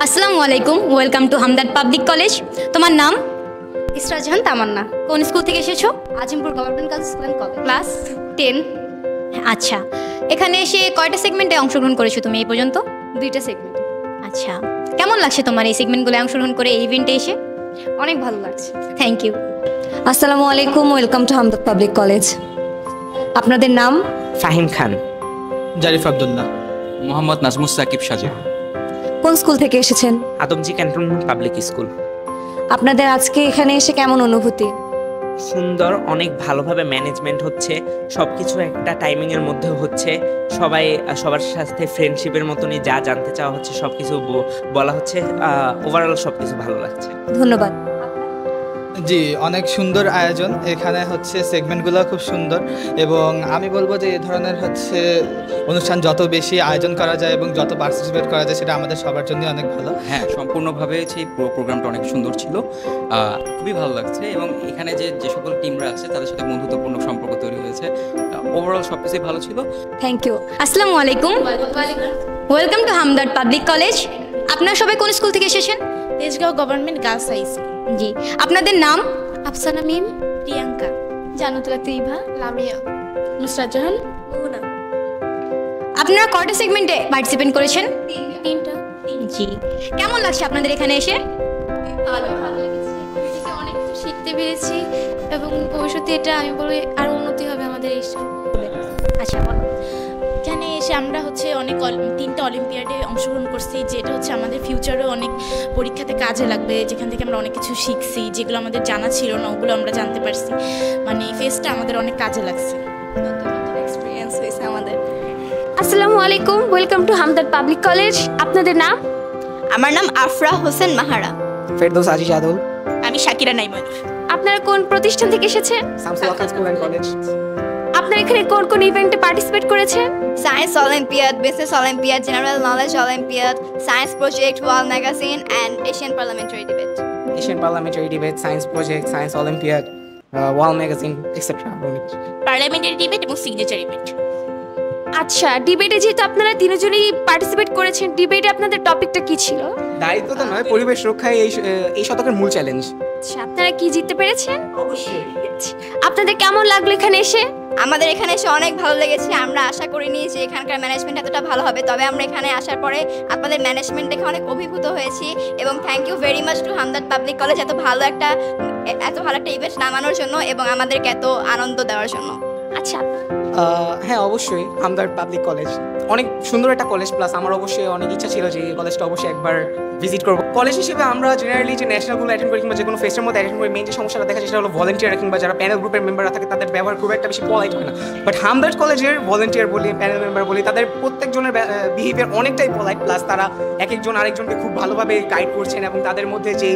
আসসালামু আলাইকুম, welcome to Hamdard public college. তোমার নাম? ইসরা জাহান তামান্না। কোন স্কুল থেকে এসেছো? Azimpur government girls school and college, class 10। আচ্ছা, এখানে এসে কয়টা সেগমেন্টে অংশগ্রহণ করেছো তুমি এই পর্যন্ত? 2টা সেগমেন্ট। আচ্ছা, কেমন লাগছে তোমার এই সেগমেন্টগুলো অংশগ্রহণ করে, এই ইভেন্টে এসে? অনেক ভালো লাগছে। Thank you. আসসালামু আলাইকুম, welcome to Hamdard public college. আপনাদের নাম? ফাহিম খান। জারিফ আব্দুল্লাহ। মোহাম্মদ নাজমুস সাকিব সাজিদ। কোন স্কুল থেকে এসেছেন? Adamjee cantonment public school. আপনাদের আজকে এখানে এসে কেমন অনুভূতি? সুন্দর, অনেক ভালোভাবে ম্যানেজমেন্ট হচ্ছে, সব কিছু একটা টাইমিংয়ের মধ্যে হচ্ছে, সবাই সবার সাথে ফ্রেন্ডশিপের মতনই যা জানতে চাওয়া হচ্ছে সব কিছু বলা হচ্ছে। ওভারঅল সব কিছু ভালো লাগছে। ধন্যবাদ। জি, অনেক সুন্দর আয়োজন। এখানে হচ্ছে সেগমেন্টগুলো খুব সুন্দর এবং আমি বলবো যে এই ধরনের হচ্ছে অনুষ্ঠান যত বেশি আয়োজন করা যায় এবং যত পার্টিসিপেট করা যায় সেটা আমাদের সবার জন্য অনেক ভালো। হ্যাঁ, সম্পূর্ণভাবে সেই পুরো প্রোগ্রামটা অনেক সুন্দর ছিল, খুবই ভালো লাগছে এবং এখানে যে সকল টিমরা আছে তাদের সাথে বন্ধুত্বপূর্ণ সম্পর্ক তৈরি হয়েছে। ওভারঅল সব কিছুই ভালো ছিল। Thank you. আসসালামু আলাইকুম, welcome to Hamdard public college. আপনারা সবাই কোন স্কুল থেকে এসেছেন? Tejgaon government girls high school. জি, আপনাদের নাম? আফসানা মিম, প্রিয়াঙ্কা, জান্নাতুল তিভা, লামিয়া, নুসরাত জাহান, মুনা। আপনারা কয়টা সেগমেন্টে পার্টিসিপেট করেছেন? 3টা। জি, কেমন লাগছে আপনাদের এখানে এসে? ভালো লেগেছে। থেকে অনেক কিছু শিখতে পেরেছি এবং ভবিষ্যতে এটা আমি বলবো আরো উন্নতি হবে আমাদের এই সব। আচ্ছা, বলো। এখানে এসে আমরা হচ্ছে অনেক 3টা অলিম্পিয়াডে অংশগ্রহণ করছি, যেটা হচ্ছে আমাদের ফিউচারেও অনেক পরীক্ষাতে কাজে লাগবে, যেখান থেকে আমরা অনেক কিছু শিখছি, যেগুলো আমাদের জানা ছিল না ওগুলো আমরা জানতে পারছি। মানে এই ফেসটা আমাদের অনেক কাজে লাগছে, নতুন নতুন এক্সপিরিয়েন্স হয়েছে আমাদের। আসসালামু আলাইকুম, welcome to Hamdard public college. আপনাদের নাম? আমার নাম আফরা হোসেন মাহারা। ফেরদৌস আজিজ আদল। আমি শাকিরা নাইমান। আপনারা কোন প্রতিষ্ঠান থেকে এসেছেন? শামসুল হক স্কুল অ্যান্ড কলেজ। আপনারা এখানে কোন কোন ইভেন্টে পার্টিসিপেট করেছেন? Science olympiad, business olympiad, general knowledge olympiad, science project, wall magazine and Asian parliamentary debate. Asian parliamentary debate, science project, science olympiad, wall magazine etcetera. Parliamentary debate এবং signature event. আচ্ছা, ডিবেটে যেহেতু আপনারা তিনজনই পার্টিসিপেট করেছেন, ডিবেটে আপনাদের টপিকটা কি ছিল? দায়িত্ব তো নয়, পরিবেশ রক্ষাই এই শতকের মূল চ্যালেঞ্জ। আচ্ছা, আপনারা কি জিততে পেরেছেন? অবশ্যই। আপনাদের কেমন লাগলো এখানে এসে? আমাদের এখানে এসে অনেক ভালো লেগেছে। আমরা আশা করিনি যে এখানকার ম্যানেজমেন্ট এতটা ভালো হবে, তবে আমরা এখানে আসার পরে আপনাদের ম্যানেজমেন্ট দেখে অনেক অভিভূত হয়েছি এবং thank you very much to Hamdard public college এত ভালো একটা ইভেন্ট নামানোর জন্য এবং আমাদেরকে এত আনন্দ দেওয়ার জন্য। আচ্ছা, হ্যাঁ, অবশ্যই হামদার্দ পাবলিক কলেজ অনেক সুন্দর একটা কলেজ, প্লাস আমার অবশ্যই অনেক ইচ্ছা ছিল যে এই কলেজটা অবশ্যই একবার ভিজিট করবো। কলেজ হিসেবে আমরা জেনারেলি যে ন্যাশনালগুলো অ্যাটেন্ড করি কিংবা যে কোনো ফেস্টের মধ্যে অ্যাটেন্ড করি, মেইন যে সমস্যাটা দেখা যায় সেটা হলো ভলেন্টিয়ার কিংবা যারা প্যানেল গ্রুপের মেম্বাররা থাকে তাদের ব্যবহার খুব একটা বেশি পলাইট হয় না। বাট হামদার্দ কলেজের ভলেন্টিয়ার বলি, প্যানেল মেম্বার বলি, তাদের প্রত্যেকজনের বিহেভিয়ার অনেকটাই পলাইট, প্লাস তারা এক একজন আরেকজনকে খুব ভালোভাবে গাইড করছেন এবং তাদের মধ্যে যে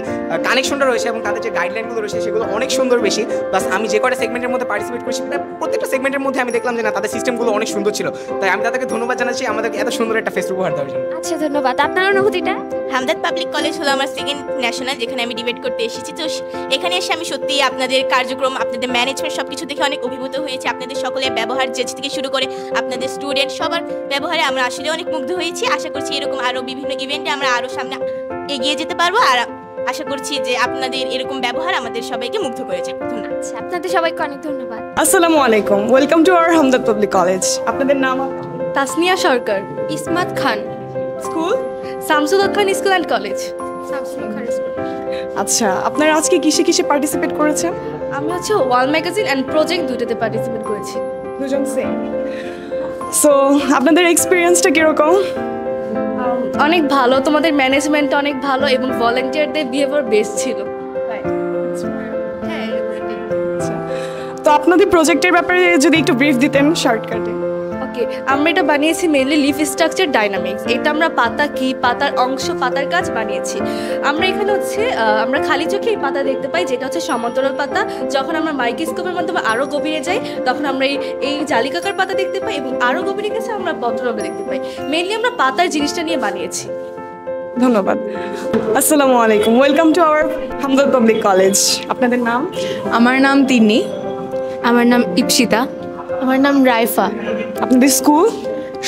কানেকশনটা রয়েছে এবং তাদের যে গাইডলাইনগুলো রয়েছে সেগুলো অনেক সুন্দর বেশি। প্লাস আমি যে কটা সেগমেন্টের মধ্যে পার্টিসিপেট করছি প্রত্যেকটা সেগমেন্টের মধ্যে আমি দেখলাম যে না, তাদের সিস্টেমগুলো অনেক সুন্দর ছিল, তাই আমি তাদেরকে ধন্যবাদ জানাচ্ছি আমাদের এত সুন্দর একটা ফেস্ট উপহার দেওয়ার জন্য। আচ্ছা, ধন্যবাদ। আপনার অনুভূতিটা? হামদার্দ পাবলিক কলেজ হলো আমার সেকেন্ড ন্যাশনাল, যেখানে আমি ডিবেট করতে এসেছি। তো এখানে এসে আমি সত্যি আপনাদের কার্যক্রম, আপনাদের ম্যানেজমেন্ট সব কিছু দেখে অনেক অভিভূত হয়েছি। আপনাদের সকলের ব্যবহার, জেজ থেকে শুরু করে আপনাদের স্টুডেন্ট সবার ব্যবহারে আমরা আসলে অনেক মুগ্ধ হয়েছি। আশা করছি এরকম আরও বিভিন্ন ইভেন্টে আমরা আরও সামনে এগিয়ে যেতে পারবো, আর আশা করছি যে আপনাদের এরকম ব্যবহার আমাদের সবাইকে মুগ্ধ করেছে। ধন্যবাদ। আচ্ছা, আপনাদের সবাইকে অনেক ধন্যবাদ। আসসালামু আলাইকুম, welcome to our Hamdard public college. আপনাদের নাম? Tasnia Sarkar, Ismat Khan, school? Shamsul Haque Khan school and college. আচ্ছা, আপনারা আজকে কিসে কিসে পার্টিসিপেট করেছেন? আমি হচ্ছে ওয়াল ম্যাগাজিন অ্যান্ড প্রজেক্ট দুটোতে পার্টিসিপেট করেছি। দুজন সেম। সো আপনাদের এক্সপিরিয়েন্সটা কীরকম? অনেক ভালো, তোমাদের ম্যানেজমেন্ট অনেক ভালো এবং ভলেন্টিয়ারদের বিহেভিয়ার বেস্ট ছিল। হ্যাঁ, তো আপনাদের প্রজেক্টের ব্যাপারে যদি একটু ব্রিফ দিতেন শর্টকাটে। ওকে, আমরা এটা বানিয়েছি মেইনলি লিফ স্ট্রাকচার ডাইনামিক্স। এটা আমরা পাতা কি, পাতার অংশ, পাতার কাজ বানিয়েছি। আমরা এখানে হচ্ছে আমরা খালি চোখে এই পাতা দেখতে পাই, যেটা হচ্ছে সমান্তরাল পাতা। যখন আমরা মাইক্রোস্কোপের মাধ্যমে আরও গভীরে যাই তখন আমরা এই জালিকাকার পাতা দেখতে পাই এবং আরও গভীরে গেছে আমরা পত্ররবে দেখতে পাই। মেইনলি আমরা পাতার জিনিসটা নিয়ে বানিয়েছি। ধন্যবাদ। আসসালামু আলাইকুম, welcome to our Hamdard public college. আপনাদের নাম? আমার নাম তিন্নি। আমার নাম ইপসিতা। আমার নাম রাইফা। আপনাদের স্কুল?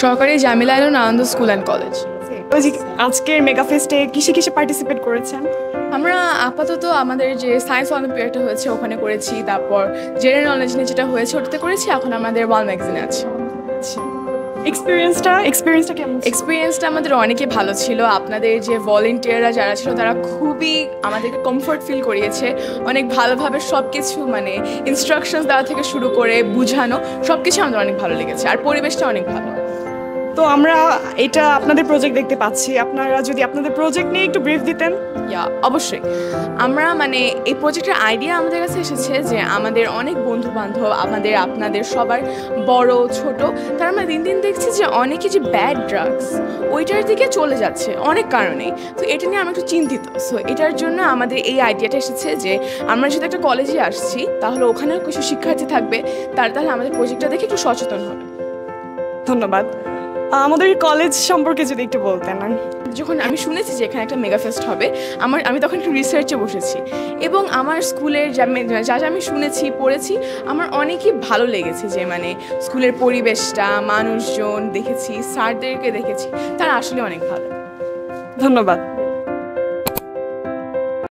সরকারি জামিলা আনন্দ স্কুল অ্যান্ড কলেজ। আজকের মেগা ফেস্টে কিসে কিসে পার্টিসিপেট করেছেন? আমরা আপাতত আমাদের যে সায়েন্স অলিম্পিয়াডটা হয়েছে ওখানে করেছি, তারপর জেনারেল নলেজ নিয়ে যেটা হয়েছে ওটাতে করেছি, এখন আমাদের ওয়াল ম্যাগাজিনে আছে। এক্সপিরিয়েন্সটা কেমন? এক্সপিরিয়েন্সটা আমাদের অনেকই ভালো ছিল। আপনাদের যে ভলেন্টিয়াররা যারা ছিল তারা খুবই আমাদেরকে কমফোর্ট ফিল করিয়েছে, অনেক ভালোভাবে সব কিছু মানে ইনস্ট্রাকশনস দেওয়া থেকে শুরু করে বুঝানো সব কিছু আমাদের অনেক ভালো লেগেছে, আর পরিবেশটা অনেক ভালো। তো আমরা এটা আপনাদের প্রজেক্ট দেখতে পাচ্ছি, আপনারা যদি আপনাদের প্রজেক্ট নিয়ে একটু ব্রিফ দিতেন। অবশ্যই আমরা মানে এই প্রজেক্টের আইডিয়া আমাদের কাছে এসেছে যে আমাদের অনেক বন্ধু বান্ধব, আপনাদের সবার বড় ছোট, তারা আমরা দিন দিন দেখছি যে অনেকে যে ব্যাড ড্রাগস ওইটার দিকে চলে যাচ্ছে অনেক কারণেই। তো এটা নিয়ে আমরা একটু চিন্তিত। সো এটার জন্য আমাদের এই আইডিয়াটা এসেছে যে আমরা যদি একটা কলেজে আসছি তাহলে ওখানেও কিছু শিক্ষার্থী থাকবে, তাহলে আমাদের প্রজেক্টটা দেখে একটু সচেতন হবে। ধন্যবাদ। আমাদের কলেজ সম্পর্কে যদি একটু বলতেন। যখন আমি শুনেছি যে এখানে একটা মেগাফেস্ট হবে, আমি তখন একটু রিসার্চে বসেছি এবং আমার স্কুলের যা যা আমি শুনেছি পড়েছি আমার অনেকই ভালো লেগেছে। যে মানে স্কুলের পরিবেশটা, মানুষজন দেখেছি, স্যারদেরকে দেখেছি, তারা আসলে অনেক ভালো। ধন্যবাদ।